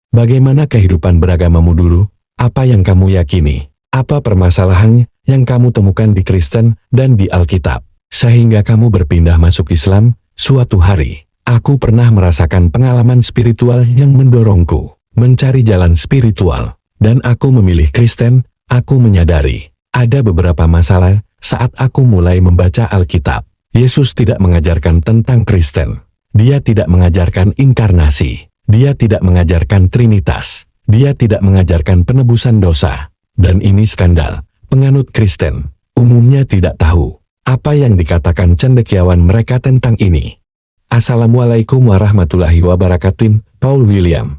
Bagaimana kehidupan beragamamu dulu? Apa yang kamu yakini? Apa permasalahan yang kamu temukan di Kristen dan di Alkitab? Sehingga kamu berpindah masuk Islam. Suatu hari, aku pernah merasakan pengalaman spiritual yang mendorongku mencari jalan spiritual. Dan aku memilih Kristen. Aku menyadari ada beberapa masalah saat aku mulai membaca Alkitab. Yesus tidak mengajarkan tentang Kristen. Dia tidak mengajarkan inkarnasi. Dia tidak mengajarkan Trinitas. Dia tidak mengajarkan penebusan dosa. Dan ini skandal. Penganut Kristen umumnya tidak tahu apa yang dikatakan cendekiawan mereka tentang ini. Assalamualaikum warahmatullahi wabarakatuh, Paul William.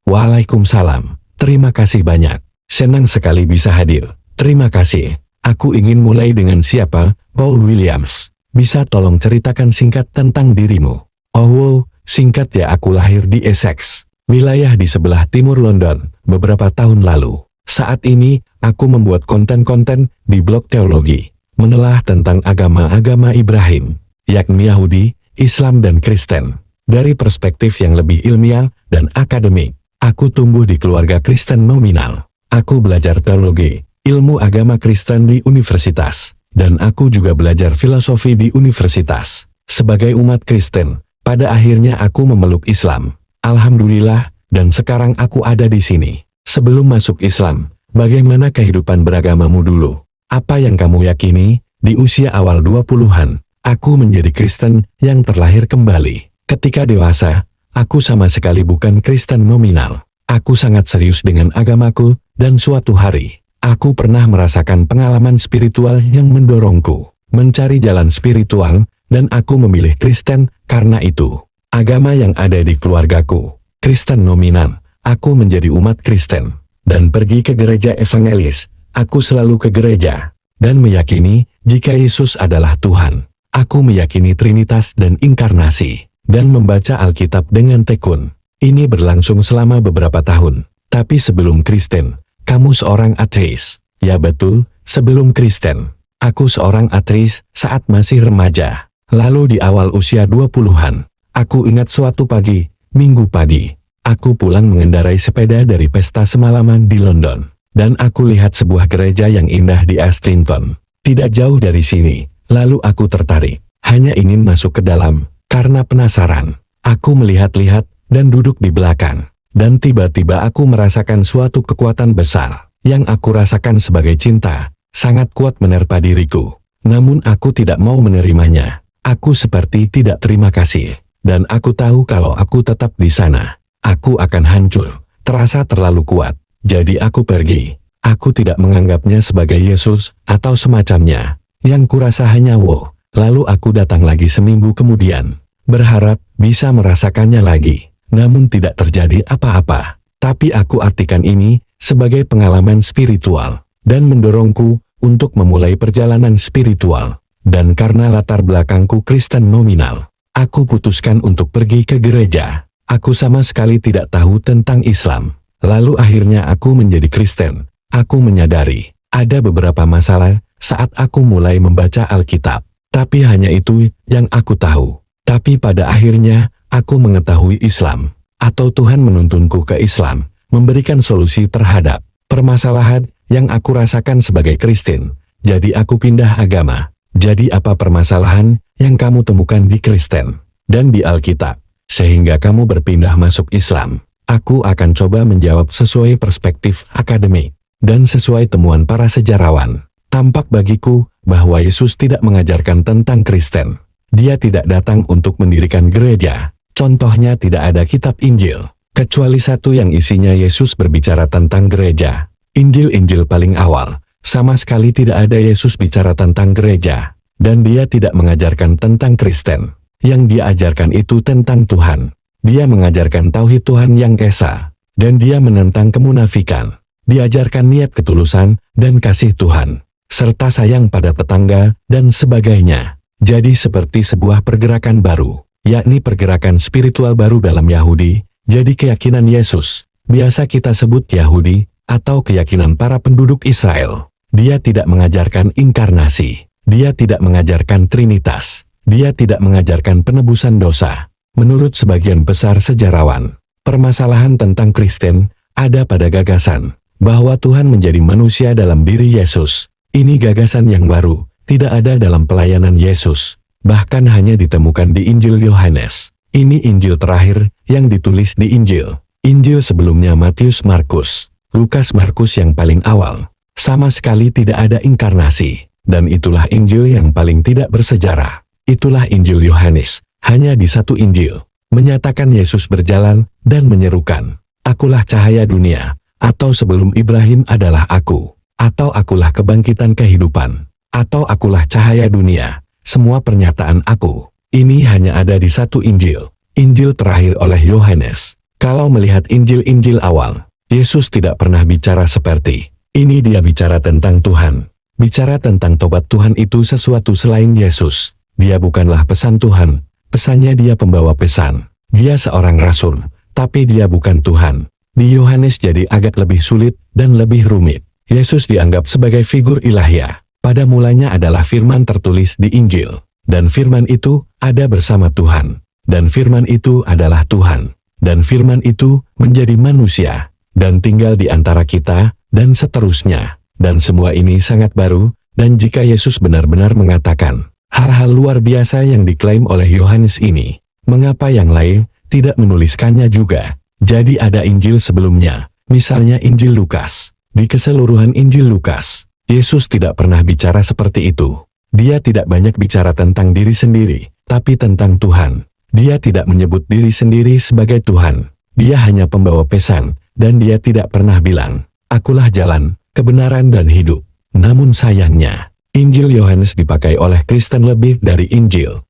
Waalaikumsalam. Terima kasih banyak. Senang sekali bisa hadir. Terima kasih. Aku ingin mulai dengan siapa, Paul Williams. Bisa tolong ceritakan singkat tentang dirimu? Oh wow, singkat ya, aku lahir di Essex, wilayah di sebelah timur London, beberapa tahun lalu. Saat ini, aku membuat konten-konten di blog teologi, menelah tentang agama-agama Ibrahim, yakni Yahudi, Islam dan Kristen. Dari perspektif yang lebih ilmiah dan akademik, aku tumbuh di keluarga Kristen nominal. Aku belajar teologi, ilmu agama Kristen di universitas. Dan aku juga belajar filosofi di universitas. Sebagai umat Kristen, pada akhirnya aku memeluk Islam. Alhamdulillah, dan sekarang aku ada di sini. Sebelum masuk Islam, bagaimana kehidupan beragamamu dulu? Apa yang kamu yakini? Di usia awal 20-an, aku menjadi Kristen yang terlahir kembali. Ketika dewasa, aku sama sekali bukan Kristen nominal. Aku sangat serius dengan agamaku, dan suatu hari, aku pernah merasakan pengalaman spiritual yang mendorongku mencari jalan spiritual, dan aku memilih Kristen karena itu. Agama yang ada di keluargaku, Kristen nominal, aku menjadi umat Kristen, dan pergi ke gereja evangelis. Aku selalu ke gereja, dan meyakini jika Yesus adalah Tuhan. Aku meyakini Trinitas dan inkarnasi, dan membaca Alkitab dengan tekun. Ini berlangsung selama beberapa tahun. Tapi sebelum Kristen, kamu seorang ateis. Ya betul, sebelum Kristen, aku seorang ateis saat masih remaja. Lalu di awal usia 20-an, aku ingat suatu pagi, Minggu pagi, aku pulang mengendarai sepeda dari pesta semalaman di London. Dan aku lihat sebuah gereja yang indah di Islington, tidak jauh dari sini. Lalu aku tertarik, hanya ingin masuk ke dalam, karena penasaran. Aku melihat-lihat, dan duduk di belakang. Dan tiba-tiba aku merasakan suatu kekuatan besar, yang aku rasakan sebagai cinta, sangat kuat menerpa diriku. Namun aku tidak mau menerimanya. Aku seperti tidak terima kasih. Dan aku tahu kalau aku tetap di sana, aku akan hancur. Terasa terlalu kuat. Jadi aku pergi. Aku tidak menganggapnya sebagai Yesus, atau semacamnya. Yang kurasa hanya wow. Lalu aku datang lagi seminggu kemudian, berharap bisa merasakannya lagi. Namun tidak terjadi apa-apa. Tapi aku artikan ini sebagai pengalaman spiritual, dan mendorongku untuk memulai perjalanan spiritual. Dan karena latar belakangku Kristen nominal, aku putuskan untuk pergi ke gereja. Aku sama sekali tidak tahu tentang Islam. Lalu akhirnya aku menjadi Kristen. Aku menyadari ada beberapa masalah saat aku mulai membaca Alkitab. Tapi hanya itu yang aku tahu. Tapi pada akhirnya, aku mengetahui Islam, atau Tuhan menuntunku ke Islam, memberikan solusi terhadap permasalahan yang aku rasakan sebagai Kristen. Jadi aku pindah agama. Jadi apa permasalahan yang kamu temukan di Kristen dan di Alkitab, sehingga kamu berpindah masuk Islam? Aku akan coba menjawab sesuai perspektif akademik, dan sesuai temuan para sejarawan. Tampak bagiku bahwa Yesus tidak mengajarkan tentang Kristen. Dia tidak datang untuk mendirikan gereja. Contohnya tidak ada kitab Injil, kecuali satu yang isinya Yesus berbicara tentang gereja. Injil-Injil paling awal, sama sekali tidak ada Yesus bicara tentang gereja. Dan dia tidak mengajarkan tentang Kristen. Yang dia ajarkan itu tentang Tuhan. Dia mengajarkan tauhid Tuhan yang esa. Dan dia menentang kemunafikan. Diajarkan niat ketulusan dan kasih Tuhan, serta sayang pada tetangga dan sebagainya. Jadi seperti sebuah pergerakan baru, yakni pergerakan spiritual baru dalam Yahudi. Jadi keyakinan Yesus, biasa kita sebut Yahudi, atau keyakinan para penduduk Israel. Dia tidak mengajarkan inkarnasi. Dia tidak mengajarkan Trinitas. Dia tidak mengajarkan penebusan dosa. Menurut sebagian besar sejarawan, Permasalahan tentang Kristen ada pada gagasan bahwa Tuhan menjadi manusia dalam diri Yesus. Ini gagasan yang baru, tidak ada dalam pelayanan Yesus, bahkan hanya ditemukan di Injil Yohanes. Ini Injil terakhir yang ditulis di Injil. Injil sebelumnya Matius, Markus, Lukas, Markus yang paling awal. Sama sekali tidak ada inkarnasi, dan itulah Injil yang paling tidak bersejarah. Itulah Injil Yohanes, hanya di satu Injil, menyatakan Yesus berjalan dan menyerukan, "Akulah cahaya dunia," atau sebelum Ibrahim adalah aku, atau akulah kebangkitan kehidupan, atau akulah cahaya dunia. Semua pernyataan aku, ini hanya ada di satu Injil, Injil terakhir oleh Yohanes. Kalau melihat Injil-Injil awal, Yesus tidak pernah bicara seperti ini. Dia bicara tentang Tuhan, bicara tentang tobat Tuhan itu sesuatu selain Yesus. Dia bukanlah pesan Tuhan. Pesannya dia pembawa pesan. Dia seorang rasul, tapi dia bukan Tuhan. Di Yohanes jadi agak lebih sulit dan lebih rumit. Yesus dianggap sebagai figur ilahiyah. Pada mulanya adalah firman tertulis di Injil. Dan firman itu ada bersama Tuhan. Dan firman itu adalah Tuhan. Dan firman itu menjadi manusia. Dan tinggal di antara kita, dan seterusnya. Dan semua ini sangat baru, dan jika Yesus benar-benar mengatakan hal-hal luar biasa yang diklaim oleh Yohanes ini, mengapa yang lain tidak menuliskannya juga? Jadi ada Injil sebelumnya, misalnya Injil Lukas. Di keseluruhan Injil Lukas, Yesus tidak pernah bicara seperti itu. Dia tidak banyak bicara tentang diri sendiri, tapi tentang Tuhan. Dia tidak menyebut diri sendiri sebagai Tuhan. Dia hanya pembawa pesan, dan dia tidak pernah bilang, "Akulah jalan, kebenaran dan hidup." Namun sayangnya, Injil Yohanes dipakai oleh Kristen lebih dari Injil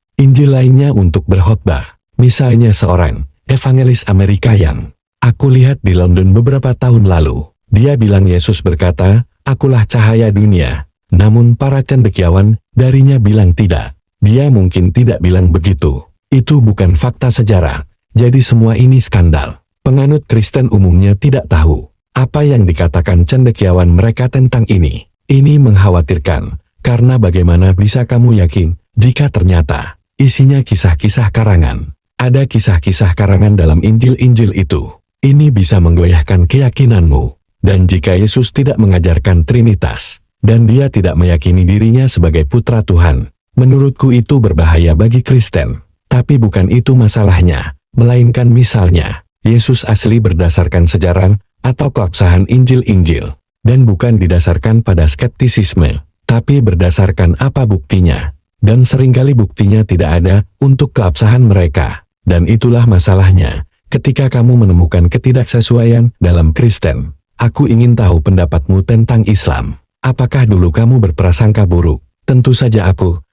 lainnya untuk berkhotbah. Misalnya seorang evangelis Amerika yang aku lihat di London beberapa tahun lalu. Dia bilang Yesus berkata, "Akulah cahaya dunia." Namun para cendekiawan darinya bilang tidak. Dia mungkin tidak bilang begitu. Itu bukan fakta sejarah. Jadi semua ini skandal. Penganut Kristen umumnya tidak tahu apa yang dikatakan cendekiawan mereka tentang ini. Ini mengkhawatirkan. Karena bagaimana bisa kamu yakin, jika ternyata isinya kisah-kisah karangan. Ada kisah-kisah karangan dalam Injil-Injil itu. Ini bisa menggoyahkan keyakinanmu. Dan jika Yesus tidak mengajarkan Trinitas, dan dia tidak meyakini dirinya sebagai putra Tuhan, menurutku itu berbahaya bagi Kristen. Tapi bukan itu masalahnya, melainkan misalnya, Yesus asli berdasarkan sejarah, atau keabsahan Injil-Injil, dan bukan didasarkan pada skeptisisme. Tapi berdasarkan apa buktinya, dan seringkali buktinya tidak ada untuk keabsahan mereka. Dan itulah masalahnya, ketika kamu menemukan ketidaksesuaian dalam Kristen. Aku ingin tahu pendapatmu tentang Islam. Apakah dulu kamu berprasangka buruk? Tentu saja aku,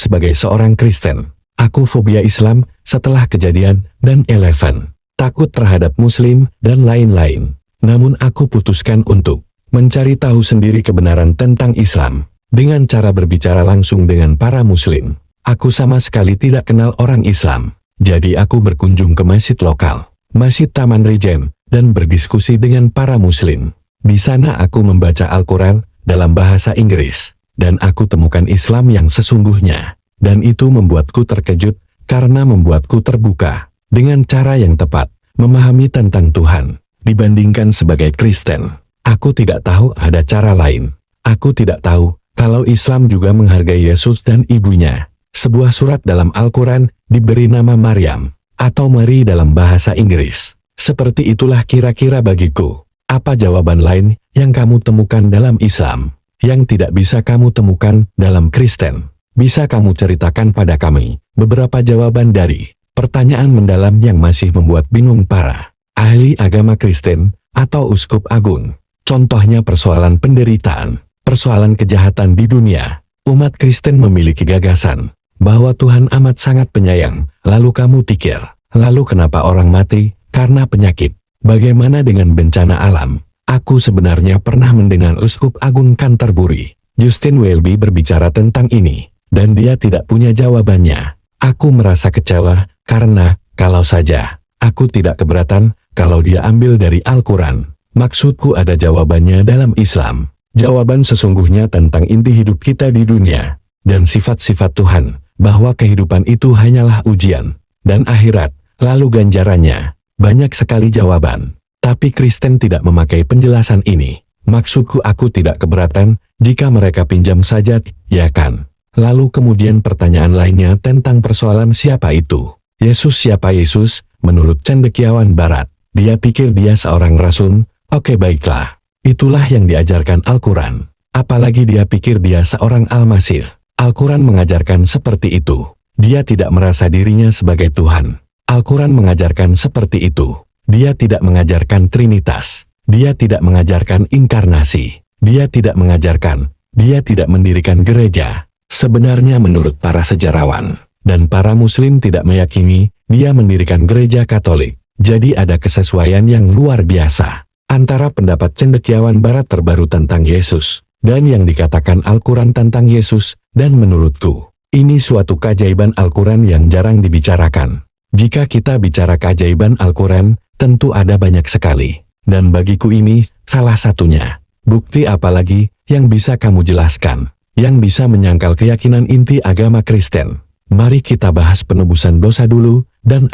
sebagai seorang Kristen. Aku fobia Islam setelah kejadian dan 11. Takut terhadap Muslim dan lain-lain. Namun aku putuskan untuk mencari tahu sendiri kebenaran tentang Islam, dengan cara berbicara langsung dengan para Muslim. Aku sama sekali tidak kenal orang Islam, jadi aku berkunjung ke masjid lokal, Masjid Taman Regen, dan berdiskusi dengan para Muslim. Di sana aku membaca Al-Quran dalam bahasa Inggris, dan aku temukan Islam yang sesungguhnya, dan itu membuatku terkejut, karena membuatku terbuka, dengan cara yang tepat, memahami tentang Tuhan, dibandingkan sebagai Kristen. Aku tidak tahu ada cara lain. Aku tidak tahu kalau Islam juga menghargai Yesus dan ibunya. Sebuah surat dalam Al-Quran diberi nama Maryam, atau Mary dalam bahasa Inggris. Seperti itulah kira-kira bagiku. Apa jawaban lain yang kamu temukan dalam Islam, yang tidak bisa kamu temukan dalam Kristen? Bisa kamu ceritakan pada kami beberapa jawaban dari pertanyaan mendalam yang masih membuat bingung para ahli agama Kristen atau uskup agung? Contohnya persoalan penderitaan, persoalan kejahatan di dunia. Umat Kristen memiliki gagasan bahwa Tuhan amat sangat penyayang. Lalu kamu pikir, lalu kenapa orang mati karena penyakit? Bagaimana dengan bencana alam? Aku sebenarnya pernah mendengar Uskup Agung Canterbury, Justin Welby, berbicara tentang ini, dan dia tidak punya jawabannya. Aku merasa kecewa, karena, kalau saja, aku tidak keberatan kalau dia ambil dari Al-Quran. Maksudku ada jawabannya dalam Islam. Jawaban sesungguhnya tentang inti hidup kita di dunia, dan sifat-sifat Tuhan, bahwa kehidupan itu hanyalah ujian, dan akhirat, lalu ganjarannya, Banyak sekali jawaban. Tapi Kristen tidak memakai penjelasan ini. Maksudku aku tidak keberatan jika mereka pinjam saja, ya kan? Lalu kemudian pertanyaan lainnya tentang persoalan siapa itu. Yesus siapa Yesus? Menurut cendekiawan barat, dia pikir dia seorang rasul. Oke baiklah. Itulah yang diajarkan Al-Quran. Apalagi dia pikir dia seorang Al-Masih. Al-Quran mengajarkan seperti itu. Dia tidak merasa dirinya sebagai Tuhan. Al-Quran mengajarkan seperti itu. Dia tidak mengajarkan Trinitas. Dia tidak mengajarkan inkarnasi. Dia tidak mengajarkan. Dia tidak mendirikan gereja. Sebenarnya menurut para sejarawan dan para Muslim tidak meyakini dia mendirikan gereja Katolik. Jadi ada kesesuaian yang luar biasa antara pendapat cendekiawan barat terbaru tentang Yesus dan yang dikatakan Al-Quran tentang Yesus, dan menurutku, ini suatu keajaiban Al-Quran yang jarang dibicarakan. Jika kita bicara keajaiban Al-Quran, tentu ada banyak sekali. Dan bagiku ini, salah satunya. Bukti apalagi yang bisa kamu jelaskan, yang bisa menyangkal keyakinan inti agama Kristen? Mari kita bahas penebusan dosa dulu, dan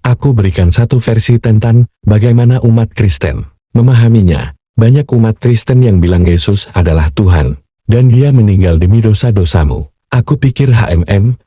aku berikan satu versi tentang bagaimana umat Kristen memahaminya. Banyak umat Kristen yang bilang Yesus adalah Tuhan, dan dia meninggal demi dosa-dosamu. Aku pikir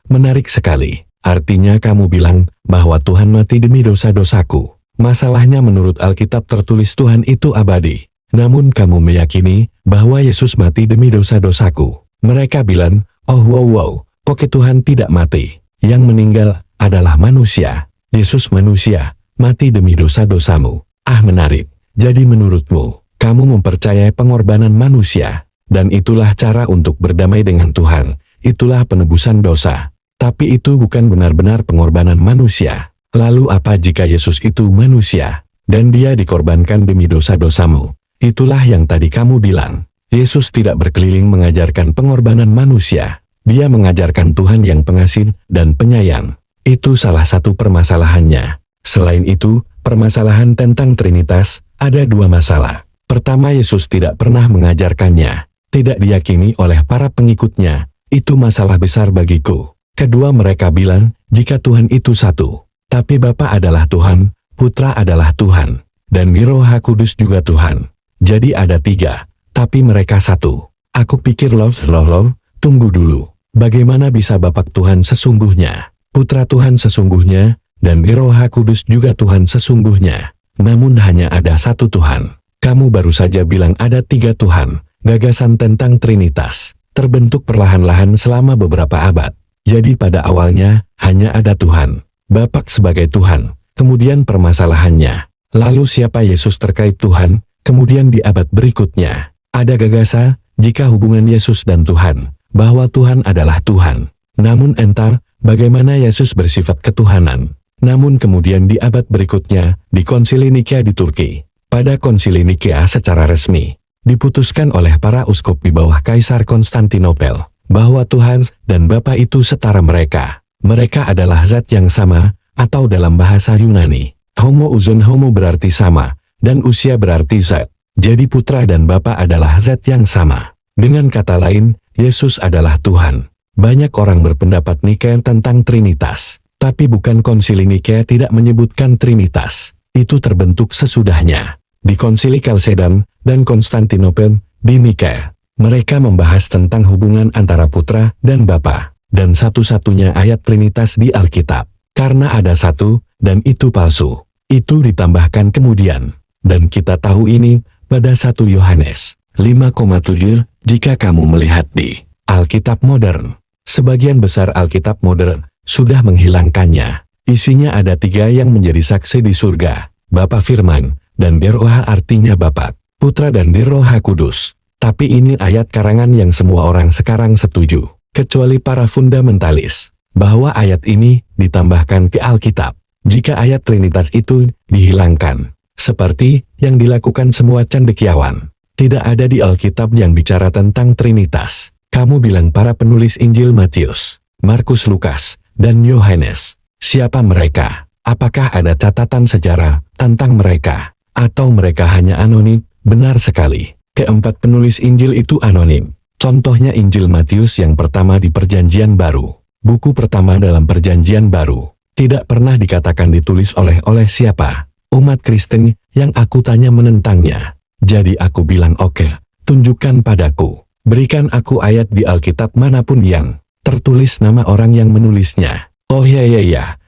menarik sekali. Artinya kamu bilang bahwa Tuhan mati demi dosa-dosaku. Masalahnya menurut Alkitab tertulis Tuhan itu abadi. Namun kamu meyakini bahwa Yesus mati demi dosa-dosaku. Mereka bilang, oh wow, kok Tuhan tidak mati? Yang meninggal adalah manusia. Yesus manusia, mati demi dosa-dosamu. Menarik. Jadi menurutmu, kamu mempercayai pengorbanan manusia, dan itulah cara untuk berdamai dengan Tuhan. Itulah penebusan dosa. Tapi itu bukan benar-benar pengorbanan manusia. Lalu apa jika Yesus itu manusia, dan dia dikorbankan demi dosa-dosamu? Itulah yang tadi kamu bilang. Yesus tidak berkeliling mengajarkan pengorbanan manusia. Dia mengajarkan Tuhan yang pengasih dan penyayang. Itu salah satu permasalahannya. Selain itu, permasalahan tentang Trinitas, ada dua masalah. Pertama, Yesus tidak pernah mengajarkannya. Tidak diyakini oleh para pengikutnya. Itu masalah besar bagiku. Kedua, mereka bilang, jika Tuhan itu satu, tapi Bapa adalah Tuhan, Putra adalah Tuhan, dan Roh Kudus juga Tuhan. Jadi ada tiga, tapi mereka satu. Aku pikir loh, tunggu dulu. Bagaimana bisa Bapa Tuhan sesungguhnya, Putra Tuhan sesungguhnya, dan Roh Kudus juga Tuhan sesungguhnya? Namun hanya ada satu Tuhan. Kamu baru saja bilang ada tiga Tuhan. Gagasan tentang Trinitas terbentuk perlahan-lahan selama beberapa abad. Jadi pada awalnya, hanya ada Tuhan. Bapa sebagai Tuhan. Kemudian permasalahannya. Lalu siapa Yesus terkait Tuhan? Kemudian di abad berikutnya, ada gagasan, jika hubungan Yesus dan Tuhan, bahwa Tuhan adalah Tuhan. Namun entar, bagaimana Yesus bersifat ketuhanan? Namun kemudian di abad berikutnya, di Konsili Nikea di Turki, pada Konsili Nikea secara resmi, diputuskan oleh para uskup di bawah Kaisar Konstantinopel, bahwa Tuhan dan Bapa itu setara mereka. Mereka adalah zat yang sama, atau dalam bahasa Yunani, homo uzon homo berarti sama, dan usia berarti zat. Jadi Putra dan Bapa adalah zat yang sama. Dengan kata lain, Yesus adalah Tuhan. Banyak orang berpendapat Nikea tentang Trinitas. Tapi bukan Konsili Nikea tidak menyebutkan Trinitas. Itu terbentuk sesudahnya. Di Konsili Kalsedan dan Konstantinopel, di Nikea, mereka membahas tentang hubungan antara Putra dan Bapa. Dan satu-satunya ayat Trinitas di Alkitab. Karena ada satu, dan itu palsu. Itu ditambahkan kemudian. Dan kita tahu ini pada 1 Yohanes 5,7, jika kamu melihat di Alkitab modern. Sebagian besar Alkitab modern sudah menghilangkannya. Isinya ada tiga yang menjadi saksi di surga, Bapa Firman, dan Roh artinya Bapa, Putra dan Roh Kudus. Tapi ini ayat karangan yang semua orang sekarang setuju, kecuali para fundamentalis, bahwa ayat ini ditambahkan ke Alkitab. Jika ayat Trinitas itu dihilangkan, seperti yang dilakukan semua cendekiawan, tidak ada di Alkitab yang bicara tentang Trinitas. Kamu bilang para penulis Injil Matius, Markus, Lukas, dan Yohanes. Siapa mereka? Apakah ada catatan sejarah tentang mereka? Atau mereka hanya anonim? Benar sekali. Keempat penulis Injil itu anonim. Contohnya Injil Matius yang pertama di Perjanjian Baru. Buku pertama dalam Perjanjian Baru. Tidak pernah dikatakan ditulis oleh siapa. Umat Kristen yang aku tanya menentangnya. Jadi aku bilang oke, tunjukkan padaku. Berikan aku ayat di Alkitab manapun yang tertulis nama orang yang menulisnya. Oh ya,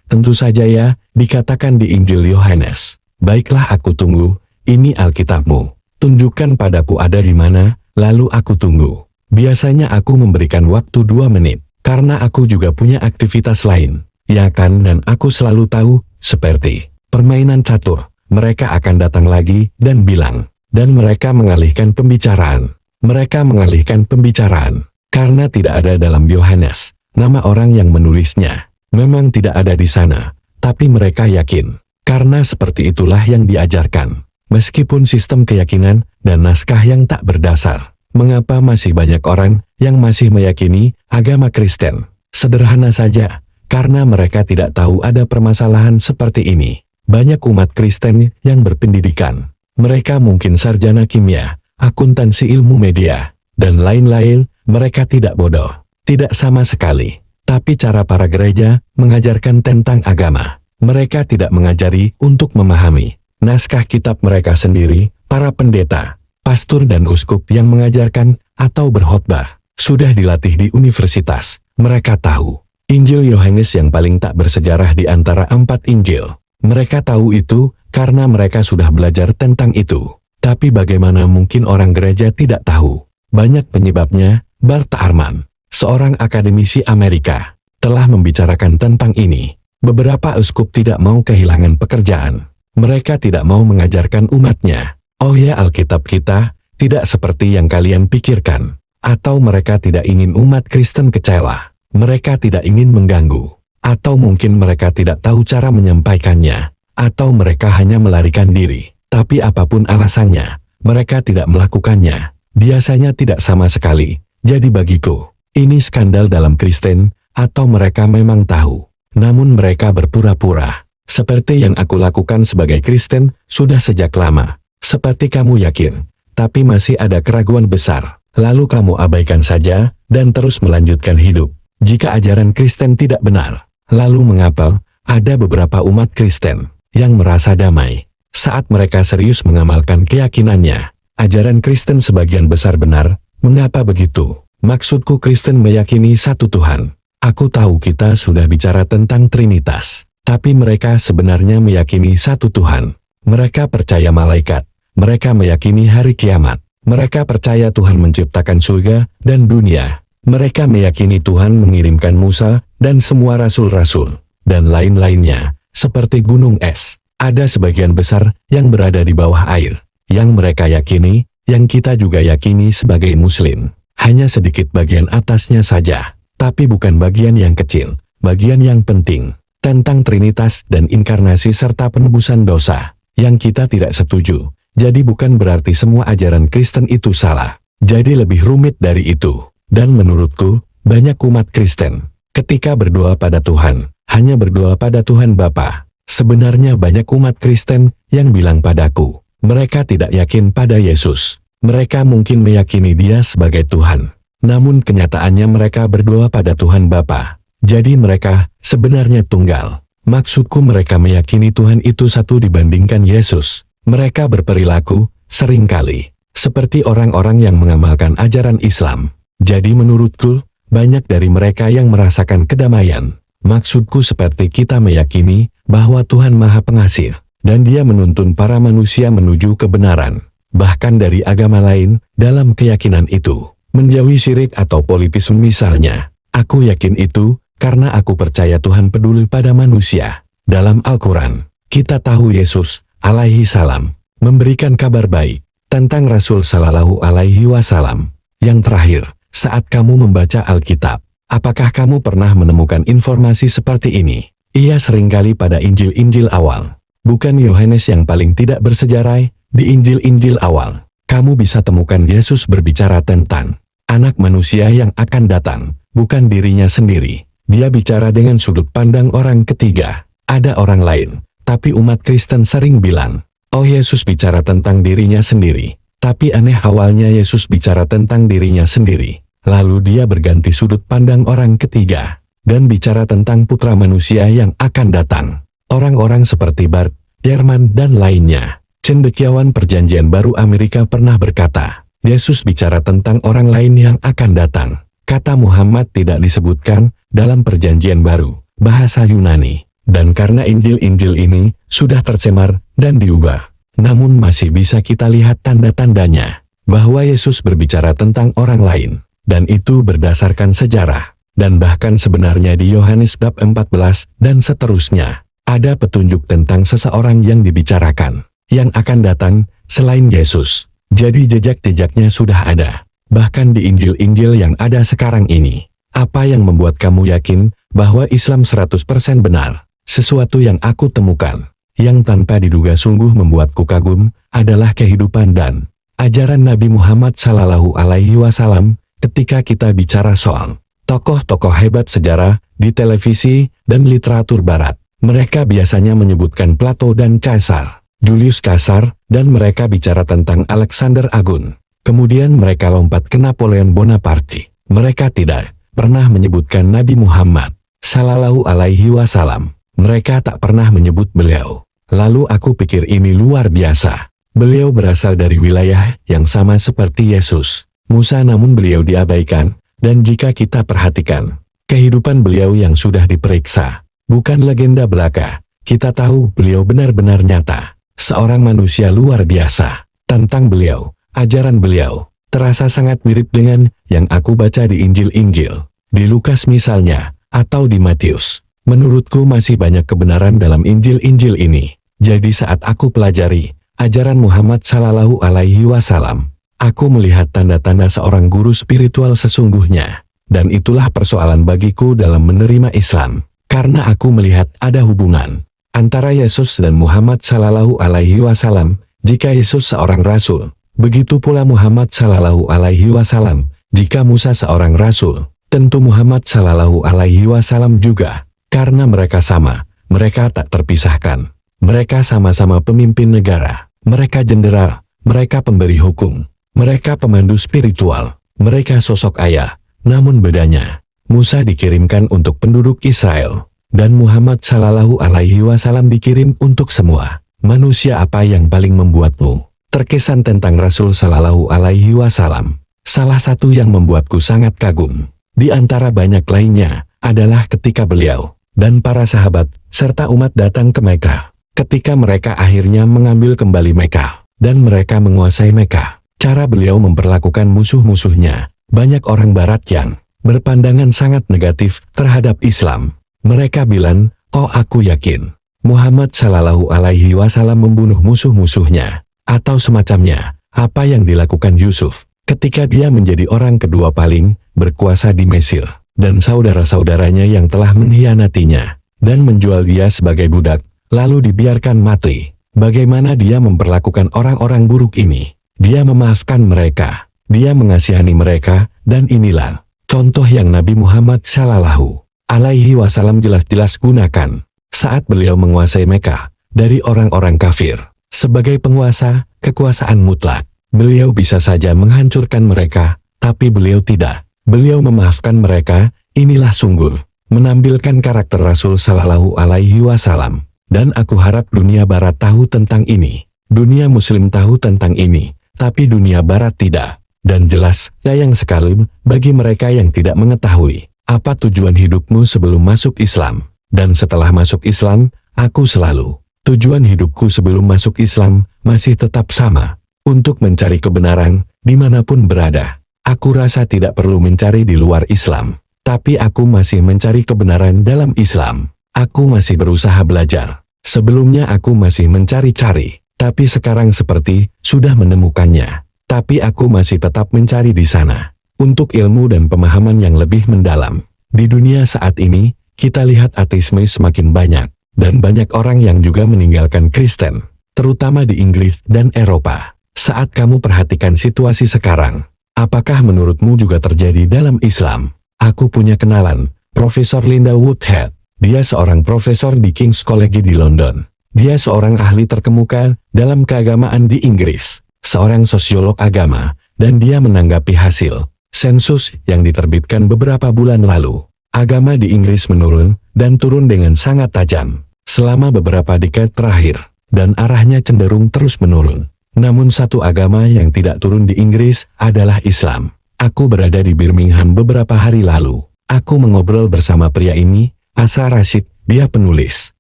tentu saja ya, dikatakan di Injil Yohanes. Baiklah aku tunggu, ini Alkitabmu. Tunjukkan padaku ada di mana, lalu aku tunggu. Biasanya aku memberikan waktu 2 menit, karena aku juga punya aktivitas lain. Ya kan, dan aku selalu tahu, seperti permainan catur, mereka akan datang lagi dan bilang, dan mereka mengalihkan pembicaraan. Mereka mengalihkan pembicaraan, karena tidak ada dalam Yohanes, nama orang yang menulisnya. Memang tidak ada di sana, tapi mereka yakin, karena seperti itulah yang diajarkan. Meskipun sistem keyakinan dan naskah yang tak berdasar, mengapa masih banyak orang yang masih meyakini agama Kristen? Sederhana saja, karena mereka tidak tahu ada permasalahan seperti ini. Banyak umat Kristen yang berpendidikan. Mereka mungkin sarjana kimia, akuntansi ilmu media, dan lain-lain. Mereka tidak bodoh. Tidak sama sekali. Tapi cara para gereja mengajarkan tentang agama. Mereka tidak mengajari untuk memahami naskah kitab mereka sendiri. Para pendeta, pastor dan uskup yang mengajarkan atau berkhotbah sudah dilatih di universitas. Mereka tahu Injil Yohanes yang paling tak bersejarah di antara 4 Injil. Mereka tahu itu karena mereka sudah belajar tentang itu. Tapi bagaimana mungkin orang gereja tidak tahu? Banyak penyebabnya. Bart Ehrman, seorang akademisi Amerika, telah membicarakan tentang ini. Beberapa uskup tidak mau kehilangan pekerjaan. Mereka tidak mau mengajarkan umatnya. Oh ya, Alkitab kita tidak seperti yang kalian pikirkan. Atau mereka tidak ingin umat Kristen kecewa. Mereka tidak ingin mengganggu. Atau mungkin mereka tidak tahu cara menyampaikannya. Atau mereka hanya melarikan diri. Tapi apapun alasannya, mereka tidak melakukannya. Biasanya tidak sama sekali. Jadi bagiku, ini skandal dalam Kristen, atau mereka memang tahu. Namun mereka berpura-pura. Seperti yang aku lakukan sebagai Kristen, sudah sejak lama. Seperti kamu yakin, tapi masih ada keraguan besar. Lalu kamu abaikan saja, dan terus melanjutkan hidup. Jika ajaran Kristen tidak benar, lalu mengapa ada beberapa umat Kristen yang merasa damai saat mereka serius mengamalkan keyakinannya? Ajaran Kristen sebagian besar benar. Mengapa begitu? Maksudku Kristen meyakini satu Tuhan. Aku tahu kita sudah bicara tentang Trinitas, tapi mereka sebenarnya meyakini satu Tuhan. Mereka percaya malaikat. Mereka meyakini hari kiamat. Mereka percaya Tuhan menciptakan surga dan dunia. Mereka meyakini Tuhan mengirimkan Musa dan semua rasul-rasul, dan lain-lainnya, seperti gunung es. Ada sebagian besar yang berada di bawah air, yang mereka yakini, yang kita juga yakini sebagai Muslim. Hanya sedikit bagian atasnya saja, tapi bukan bagian yang kecil, bagian yang penting, tentang Trinitas dan inkarnasi serta penebusan dosa, yang kita tidak setuju. Jadi bukan berarti semua ajaran Kristen itu salah. Jadi lebih rumit dari itu. Dan menurutku, banyak umat Kristen, ketika berdoa pada Tuhan, hanya berdoa pada Tuhan Bapa. Sebenarnya banyak umat Kristen yang bilang padaku, mereka tidak yakin pada Yesus. Mereka mungkin meyakini Dia sebagai Tuhan. Namun kenyataannya mereka berdoa pada Tuhan Bapa. Jadi mereka sebenarnya tunggal. Maksudku mereka meyakini Tuhan itu satu dibandingkan Yesus. Mereka berperilaku, seringkali, seperti orang-orang yang mengamalkan ajaran Islam. Jadi menurutku, banyak dari mereka yang merasakan kedamaian. Maksudku seperti kita meyakini bahwa Tuhan Maha Pengasih, dan Dia menuntun para manusia menuju kebenaran. Bahkan dari agama lain, dalam keyakinan itu, menjauhi syirik atau politisme misalnya. Aku yakin itu, karena aku percaya Tuhan peduli pada manusia. Dalam Al-Quran, kita tahu Yesus, alaihi salam, memberikan kabar baik tentang Rasul sallallahu alaihi wasallam. Yang terakhir, saat kamu membaca Alkitab, apakah kamu pernah menemukan informasi seperti ini? Ia seringkali pada Injil-Injil awal. Bukan Yohanes yang paling tidak bersejarah, di Injil-Injil awal, kamu bisa temukan Yesus berbicara tentang anak manusia yang akan datang, bukan dirinya sendiri. Dia bicara dengan sudut pandang orang ketiga, ada orang lain. Tapi umat Kristen sering bilang, oh Yesus bicara tentang dirinya sendiri. Tapi aneh awalnya Yesus bicara tentang dirinya sendiri. Lalu dia berganti sudut pandang orang ketiga. dan bicara tentang putra manusia yang akan datang. Orang-orang seperti Bart, Ehrman, dan lainnya, cendekiawan Perjanjian Baru Amerika pernah berkata, Yesus bicara tentang orang lain yang akan datang. Kata Muhammad tidak disebutkan dalam Perjanjian Baru, bahasa Yunani. Dan karena Injil-Injil ini sudah tercemar dan diubah, namun masih bisa kita lihat tanda-tandanya bahwa Yesus berbicara tentang orang lain, dan itu berdasarkan sejarah. Dan bahkan sebenarnya di Yohanes bab 14 dan seterusnya, ada petunjuk tentang seseorang yang dibicarakan, yang akan datang selain Yesus. Jadi jejak-jejaknya sudah ada, bahkan di Injil-Injil yang ada sekarang ini. Apa yang membuat kamu yakin bahwa Islam 100% benar? Sesuatu yang aku temukan, yang tanpa diduga sungguh membuatku kagum, adalah kehidupan dan ajaran Nabi Muhammad Sallallahu Alaihi Wasallam. Ketika kita bicara soal tokoh-tokoh hebat sejarah di televisi dan literatur Barat, mereka biasanya menyebutkan Plato dan Caesar, Julius Caesar, dan mereka bicara tentang Alexander Agung. Kemudian mereka lompat ke Napoleon Bonaparte. Mereka tidak pernah menyebutkan Nabi Muhammad Sallallahu Alaihi Wasallam. Mereka tak pernah menyebut beliau. Lalu aku pikir ini luar biasa. Beliau berasal dari wilayah yang sama seperti Yesus, Musa, namun beliau diabaikan. Dan jika kita perhatikan kehidupan beliau yang sudah diperiksa, bukan legenda belaka, kita tahu beliau benar-benar nyata. Seorang manusia luar biasa. Tentang beliau, ajaran beliau terasa sangat mirip dengan yang aku baca di Injil-Injil, di Lukas misalnya, atau di Matius. Menurutku masih banyak kebenaran dalam Injil-Injil ini. Jadi saat aku pelajari ajaran Muhammad Sallallahu Alaihi Wasallam, aku melihat tanda-tanda seorang guru spiritual sesungguhnya. Dan itulah persoalan bagiku dalam menerima Islam. Karena aku melihat ada hubungan antara Yesus dan Muhammad Sallallahu Alaihi Wasallam. Jika Yesus seorang rasul, begitu pula Muhammad Sallallahu Alaihi Wasallam. Jika Musa seorang rasul, tentu Muhammad Sallallahu Alaihi Wasallam juga. Karena mereka sama, mereka tak terpisahkan. Mereka sama-sama pemimpin negara, mereka jenderal, mereka pemberi hukum, mereka pemandu spiritual, mereka sosok ayah. Namun bedanya, Musa dikirimkan untuk penduduk Israel, dan Muhammad Sallallahu Alaihi Wasallam dikirim untuk semua manusia. Apa yang paling membuatmu terkesan tentang Rasul Sallallahu Alaihi Wasallam? Salah satu yang membuatku sangat kagum, di antara banyak lainnya, adalah ketika beliau dan para sahabat, serta umat datang ke Mekah. Ketika mereka akhirnya mengambil kembali Mekah, dan mereka menguasai Mekah, cara beliau memperlakukan musuh-musuhnya. Banyak orang Barat yang berpandangan sangat negatif terhadap Islam. Mereka bilang, oh aku yakin, Muhammad Sallallahu Alaihi Wasallam membunuh musuh-musuhnya, atau semacamnya. Apa yang dilakukan Yusuf, ketika dia menjadi orang kedua paling berkuasa di Mesir, dan saudara-saudaranya yang telah mengkhianatinya, dan menjual dia sebagai budak, lalu dibiarkan mati. Bagaimana dia memperlakukan orang-orang buruk ini? Dia memaafkan mereka, dia mengasihani mereka, dan inilah contoh yang Nabi Muhammad Sallallahu Alaihi Wasallam jelas-jelas gunakan saat beliau menguasai Mekah dari orang-orang kafir. Sebagai penguasa, kekuasaan mutlak, beliau bisa saja menghancurkan mereka, tapi beliau tidak. Beliau memaafkan mereka. Inilah sungguh menampilkan karakter Rasul Sallallahu Alaihi Wasallam. Dan aku harap dunia Barat tahu tentang ini. Dunia Muslim tahu tentang ini, tapi dunia Barat tidak. Dan jelas, sayang sekali bagi mereka yang tidak mengetahui apa tujuan hidupmu sebelum masuk Islam. Dan setelah masuk Islam, aku selalu, tujuan hidupku sebelum masuk Islam masih tetap sama, untuk mencari kebenaran dimanapun berada. Aku rasa tidak perlu mencari di luar Islam, tapi aku masih mencari kebenaran dalam Islam. Aku masih berusaha belajar. Sebelumnya aku masih mencari-cari, tapi sekarang seperti sudah menemukannya. Tapi aku masih tetap mencari di sana, untuk ilmu dan pemahaman yang lebih mendalam. Di dunia saat ini, kita lihat ateisme semakin banyak, dan banyak orang yang juga meninggalkan Kristen, terutama di Inggris dan Eropa. Saat kamu perhatikan situasi sekarang, apakah menurutmu juga terjadi dalam Islam? Aku punya kenalan, Profesor Linda Woodhead. Dia seorang profesor di King's College di London. Dia seorang ahli terkemuka dalam keagamaan di Inggris, seorang sosiolog agama, dan dia menanggapi hasil sensus yang diterbitkan beberapa bulan lalu. Agama di Inggris menurun, dan turun dengan sangat tajam, selama beberapa dekade terakhir, dan arahnya cenderung terus menurun. Namun satu agama yang tidak turun di Inggris adalah Islam. Aku berada di Birmingham beberapa hari lalu. Aku mengobrol bersama pria ini, Asa Rashid, dia penulis.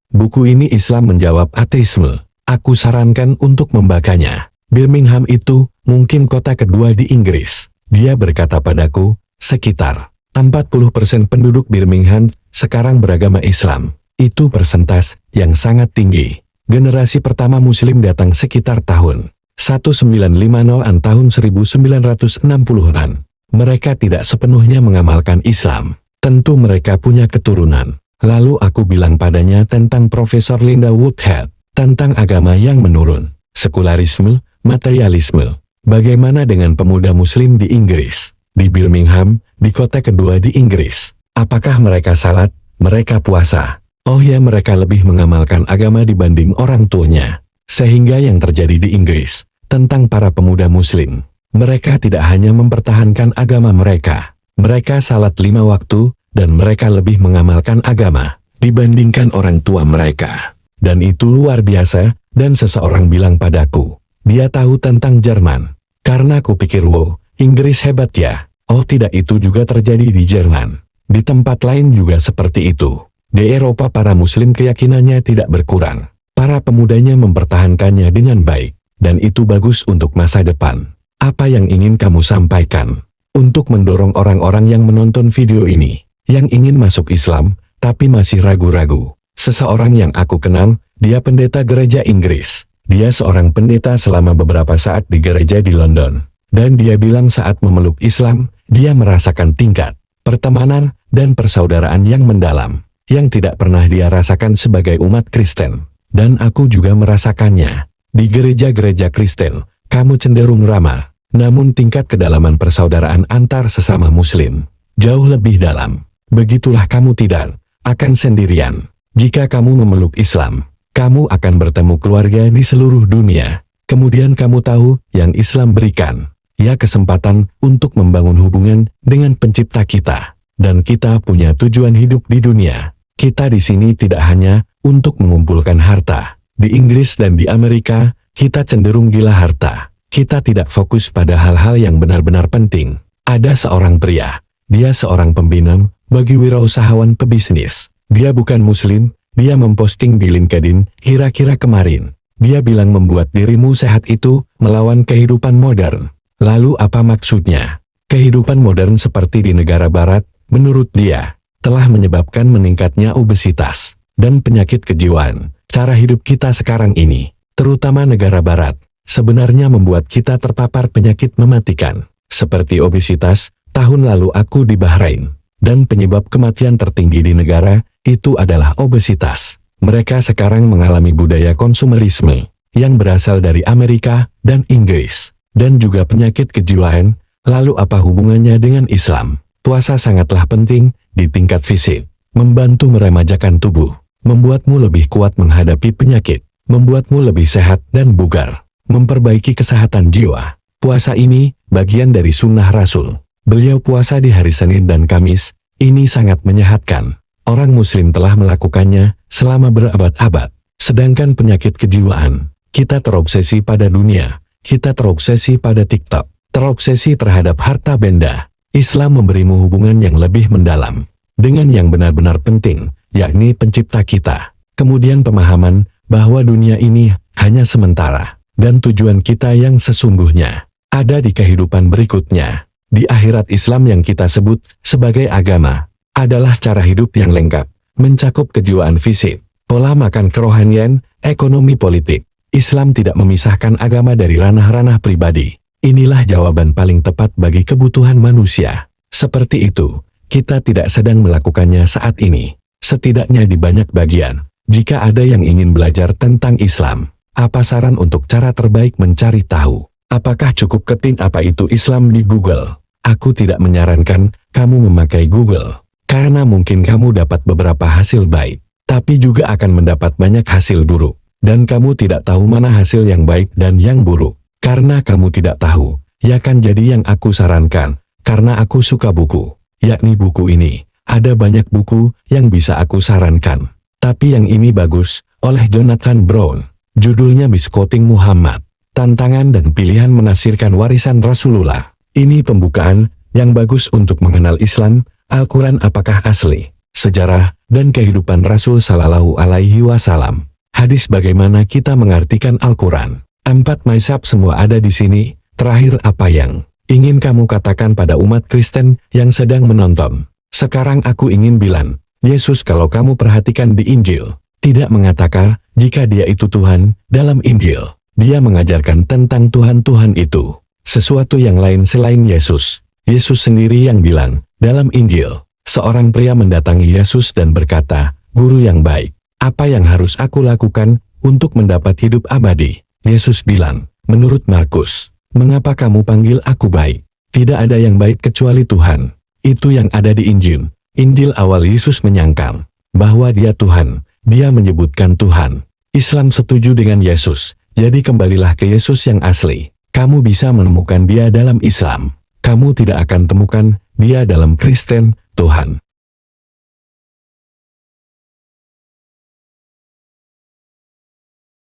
Buku ini Islam Menjawab Ateisme. Aku sarankan untuk membacanya. Birmingham itu mungkin kota kedua di Inggris. Dia berkata padaku, sekitar 40% penduduk Birmingham sekarang beragama Islam. Itu persentase yang sangat tinggi. Generasi pertama Muslim datang sekitar tahun 1950-an tahun 1960-an. Mereka tidak sepenuhnya mengamalkan Islam. Tentu mereka punya keturunan. Lalu aku bilang padanya tentang Profesor Linda Woodhead, tentang agama yang menurun, sekularisme, materialisme. Bagaimana dengan pemuda Muslim di Inggris? Di Birmingham, di kota kedua di Inggris. Apakah mereka salat? Mereka puasa. Oh ya, mereka lebih mengamalkan agama dibanding orang tuanya. Sehingga yang terjadi di Inggris, tentang para pemuda Muslim, mereka tidak hanya mempertahankan agama mereka. Mereka salat 5 waktu, dan mereka lebih mengamalkan agama dibandingkan orang tua mereka. Dan itu luar biasa, dan seseorang bilang padaku, dia tahu tentang Jerman. Karena aku pikir, wow, Inggris hebat ya. Oh tidak, itu juga terjadi di Jerman. Di tempat lain juga seperti itu. Di Eropa para Muslim keyakinannya tidak berkurang. Para pemudanya mempertahankannya dengan baik. Dan itu bagus untuk masa depan. Apa yang ingin kamu sampaikan? Untuk mendorong orang-orang yang menonton video ini, yang ingin masuk Islam, tapi masih ragu-ragu. Seseorang yang aku kenal, dia pendeta gereja Inggris. Dia seorang pendeta selama beberapa saat di gereja di London. Dan dia bilang saat memeluk Islam, dia merasakan tingkat pertemanan dan persaudaraan yang mendalam, yang tidak pernah dia rasakan sebagai umat Kristen. Dan aku juga merasakannya. Di gereja-gereja Kristen, kamu cenderung ramah, namun tingkat kedalaman persaudaraan antar sesama Muslim jauh lebih dalam. Begitulah kamu tidak akan sendirian. Jika kamu memeluk Islam, kamu akan bertemu keluarga di seluruh dunia. Kemudian kamu tahu yang Islam berikan, ya, kesempatan untuk membangun hubungan dengan pencipta kita. Dan kita punya tujuan hidup di dunia. Kita di sini tidak hanya untuk mengumpulkan harta. Di Inggris dan di Amerika, kita cenderung gila harta. Kita tidak fokus pada hal-hal yang benar-benar penting. Ada seorang pria, dia seorang pembina bagi wirausahawan pebisnis. Dia bukan Muslim, dia memposting di LinkedIn kira-kira kemarin. Dia bilang membuat dirimu sehat itu melawan kehidupan modern. Lalu apa maksudnya? Kehidupan modern seperti di negara barat, menurut dia, telah menyebabkan meningkatnya obesitas dan penyakit kejiwaan. Cara hidup kita sekarang ini, terutama negara barat, sebenarnya membuat kita terpapar penyakit mematikan. Seperti obesitas, tahun lalu aku di Bahrain, dan penyebab kematian tertinggi di negara, itu adalah obesitas. Mereka sekarang mengalami budaya konsumerisme, yang berasal dari Amerika dan Inggris, dan juga penyakit kejiwaan. Lalu apa hubungannya dengan Islam? Puasa sangatlah penting, di tingkat fisik, membantu meremajakan tubuh, membuatmu lebih kuat menghadapi penyakit, membuatmu lebih sehat dan bugar, memperbaiki kesehatan jiwa. Puasa ini bagian dari sunnah Rasul. Beliau puasa di hari Senin dan Kamis. Ini sangat menyehatkan. Orang Muslim telah melakukannya selama berabad-abad. Sedangkan penyakit kejiwaan, kita terobsesi pada dunia, kita terobsesi pada TikTok, terobsesi terhadap harta benda. Islam memberimu hubungan yang lebih mendalam dengan yang benar-benar penting, yakni pencipta kita. Kemudian pemahaman bahwa dunia ini hanya sementara, dan tujuan kita yang sesungguhnya ada di kehidupan berikutnya. Di akhirat, Islam yang kita sebut sebagai agama adalah cara hidup yang lengkap, mencakup kejiwaan fisik, pola makan, kerohanian, ekonomi, politik. Islam tidak memisahkan agama dari ranah-ranah pribadi. Inilah jawaban paling tepat bagi kebutuhan manusia. Seperti itu, kita tidak sedang melakukannya saat ini. Setidaknya di banyak bagian. Jika ada yang ingin belajar tentang Islam, apa saran untuk cara terbaik mencari tahu? Apakah cukup ketik apa itu Islam di Google? Aku tidak menyarankan kamu memakai Google, karena mungkin kamu dapat beberapa hasil baik, tapi juga akan mendapat banyak hasil buruk. Dan kamu tidak tahu mana hasil yang baik dan yang buruk. Karena kamu tidak tahu, ya kan? Jadi yang aku sarankan, karena aku suka buku, yakni buku ini, Ada banyak buku yang bisa aku sarankan. Tapi yang ini bagus, oleh Jonathan Brown. Judulnya Misquoting Muhammad. Tantangan dan pilihan menafsirkan warisan Rasulullah. Ini pembukaan yang bagus untuk mengenal Islam, Al-Quran apakah asli, sejarah, dan kehidupan Rasul Sallallahu Alaihi Wasallam. Hadis bagaimana kita mengartikan Al-Quran. 4 mazhab semua ada di sini. Terakhir apa yang ingin kamu katakan pada umat Kristen yang sedang menonton? Sekarang aku ingin bilang, Yesus kalau kamu perhatikan di Injil, tidak mengatakan jika dia itu Tuhan dalam Injil. Dia mengajarkan tentang Tuhan-Tuhan itu. Sesuatu yang lain selain Yesus. Yesus sendiri yang bilang, dalam Injil, seorang pria mendatangi Yesus dan berkata, Guru yang baik, apa yang harus aku lakukan untuk mendapat hidup abadi? Yesus bilang, menurut Markus, mengapa kamu panggil aku baik? Tidak ada yang baik kecuali Tuhan. Itu yang ada di Injil. Injil awal Yesus menyangkal bahwa dia Tuhan. Dia menyebutkan Tuhan. Islam setuju dengan Yesus. Jadi kembalilah ke Yesus yang asli. Kamu bisa menemukan dia dalam Islam. Kamu tidak akan temukan dia dalam Kristen, Tuhan.